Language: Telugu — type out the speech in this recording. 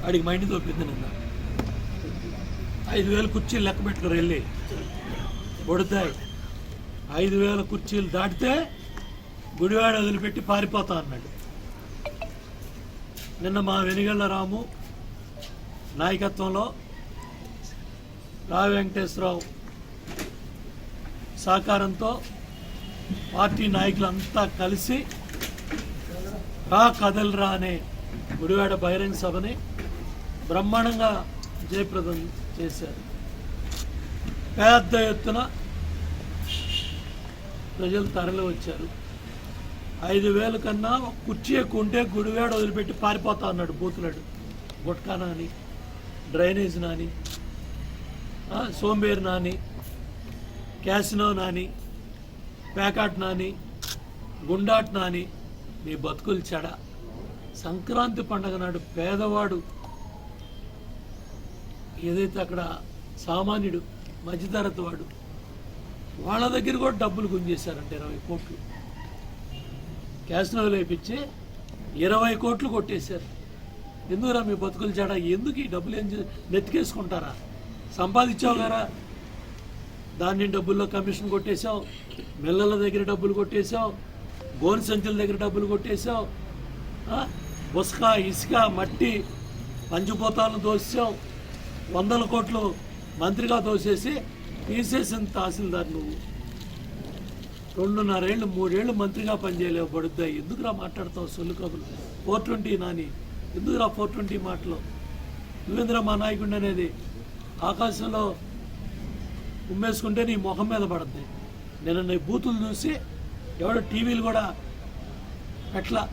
వాడికి మైండ్ తోపింది నిన్న 5,000 కుర్చీలు లెక్క పెట్టుకుని వెళ్ళి కొడతాయి. 5,000 కుర్చీలు దాటితే గుడివాడ వదిలిపెట్టి పారిపోతా అన్నాడు. నిన్న మా వెనిగళ్ళ రాము నాయకత్వంలో రావి వెంకటేశ్వరరావు సహకారంతో పార్టీ నాయకులంతా కలిసి రా కదలరా అనే గుడివాడ బహిరంగ సభని బ్రహ్మాండంగా జయప్రదం చేశారు. పెద్ద ఎత్తున ప్రజలు తరలి వచ్చారు. 5,000 కన్నా కుర్చీ ఎక్కువ ఉంటే గుడివాడ వదిలిపెట్టి పారిపోతా అన్నాడు. బూతులాడు గుట్కా నాని, డ్రైనేజ్ నాని, సోంబేరు నాని, క్యాసినో నాని, పేకాట్ నాని, గుండాట్ నాని, మీ బతుకులు చెడ. సంక్రాంతి పండగ నాడు పేదవాడు ఏదైతే అక్కడ సామాన్యుడు మధ్యతరగతి వాడు వాళ్ళ దగ్గర కూడా డబ్బులు గుంజేశారంటే 20 కోట్లు క్యాసినోలు వేయించి 20 కోట్లు కొట్టేశారు. ఎందుకురా మీ బతుకులు చెడ? ఎందుకు ఈ డబ్బులు ఏం నెత్తికేసుకుంటారా? సంపాదించావు కదా, దాన్ని డబ్బుల్లో కమిషన్ కొట్టేశావు, మిల్లల దగ్గర డబ్బులు కొట్టేశావు, గోను సంచుల దగ్గర డబ్బులు కొట్టేశావు, ఉసుక ఇసుక మట్టి పంచిపోతాలను దోసావు, 100 కోట్లు మంత్రిగా దోసేసి తీసేసిన తహసీల్దార్ నువ్వు 2.5 ఏళ్ళు 3 ఏళ్ళు మంత్రిగా పనిచేయలేవు. పడుద్దాయి ఎందుకురా మాట్లాడతావు సొల్లు కబులు? 420 నాని ఎందుకురా 420 మాటలు? నువ్వేంద్ర మా నాయకుడు అనేది ఆకాశంలో ఉమ్మేసుకుంటే నీ ముఖం మీద పడుద్ది. నేను నీ బూతులు చూసి ఎవడో టీవీలు కూడా ఎట్లా